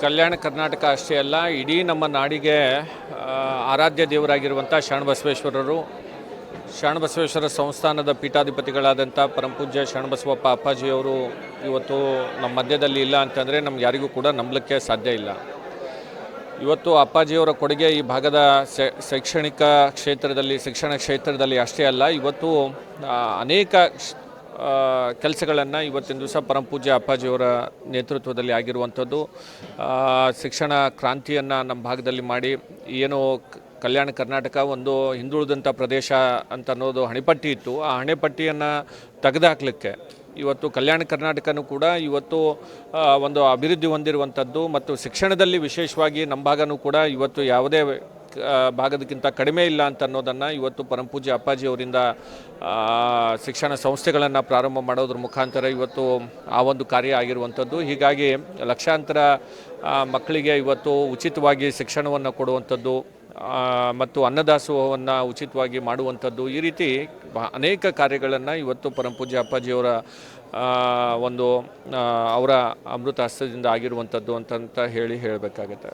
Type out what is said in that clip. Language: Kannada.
ಕಲ್ಯಾಣ ಕರ್ನಾಟಕ ಅಷ್ಟೇ ಅಲ್ಲ, ಇಡೀ ನಮ್ಮ ನಾಡಿಗೆ ಆರಾಧ್ಯ ದೇವರಾಗಿರುವಂಥ ಶರಣಬಸವೇಶ್ವರ ಸಂಸ್ಥಾನದ ಪೀಠಾಧಿಪತಿಗಳಾದಂಥ ಪರಮಪೂಜ್ಯ ಶರಣಬಸವಪ್ಪ ಅಪ್ಪಾಜಿಯವರು ಇವತ್ತು ನಮ್ಮ ಮಧ್ಯದಲ್ಲಿ ಇಲ್ಲ ಅಂತಂದರೆ ನಮ್ಗೆ ಯಾರಿಗೂ ಕೂಡ ನಂಬಲಿಕ್ಕೆ ಸಾಧ್ಯ ಇಲ್ಲ. ಇವತ್ತು ಅಪ್ಪಾಜಿಯವರ ಕೊಡುಗೆ ಈ ಭಾಗದ ಶಿಕ್ಷಣ ಕ್ಷೇತ್ರದಲ್ಲಿ ಅಷ್ಟೇ ಅಲ್ಲ, ಇವತ್ತು ಅನೇಕ ಕೆಲಸಗಳನ್ನು ಇವತ್ತಿನ ದಿವಸ ಪರಮಪೂಜ್ಯ ಅಪ್ಪಾಜಿಯವರ ನೇತೃತ್ವದಲ್ಲಿ ಆಗಿರುವಂಥದ್ದು. ಶಿಕ್ಷಣ ಕ್ರಾಂತಿಯನ್ನು ನಮ್ಮ ಭಾಗದಲ್ಲಿ ಮಾಡಿ ಏನು ಕಲ್ಯಾಣ ಕರ್ನಾಟಕ ಒಂದು ಹಿಂದುಳಿದಂಥ ಪ್ರದೇಶ ಅಂತ ಅನ್ನೋದು ಹಣೆಪಟ್ಟಿ ಇತ್ತು, ಆ ಹಣೆಪಟ್ಟಿಯನ್ನು ತೆಗೆದುಹಾಕಲಿಕ್ಕೆ ಇವತ್ತು ಕಲ್ಯಾಣ ಕರ್ನಾಟಕನೂ ಕೂಡ ಇವತ್ತು ಒಂದು ಅಭಿವೃದ್ಧಿ ಹೊಂದಿರುವಂಥದ್ದು ಮತ್ತು ಶಿಕ್ಷಣದಲ್ಲಿ ವಿಶೇಷವಾಗಿ ನಮ್ಮ ಭಾಗನೂ ಕೂಡ ಇವತ್ತು ಯಾವುದೇ ಭಾಗದಕ್ಕಿಂತ ಕಡಿಮೆ ಇಲ್ಲ ಅಂತ ಅನ್ನೋದನ್ನು ಇವತ್ತು ಪರಮಪೂಜ್ಯ ಅಪ್ಪಾಜಿಯವರಿಂದ ಶಿಕ್ಷಣ ಸಂಸ್ಥೆಗಳನ್ನು ಪ್ರಾರಂಭ ಮಾಡೋದ್ರ ಮುಖಾಂತರ ಇವತ್ತು ಆ ಒಂದು ಕಾರ್ಯ ಆಗಿರುವಂಥದ್ದು. ಹೀಗಾಗಿ ಲಕ್ಷಾಂತರ ಮಕ್ಕಳಿಗೆ ಇವತ್ತು ಉಚಿತವಾಗಿ ಶಿಕ್ಷಣವನ್ನು ಕೊಡುವಂಥದ್ದು ಮತ್ತು ಅನ್ನದಾಸೋಹವನ್ನು ಉಚಿತವಾಗಿ ಮಾಡುವಂಥದ್ದು, ಈ ರೀತಿ ಅನೇಕ ಕಾರ್ಯಗಳನ್ನು ಇವತ್ತು ಪರಮಪೂಜ್ಯ ಅಪ್ಪಾಜಿಯವರ ಒಂದು ಅವರ ಅಮೃತ ಹಸ್ತದಿಂದ ಆಗಿರುವಂಥದ್ದು ಅಂತ ಹೇಳಬೇಕಾಗುತ್ತೆ.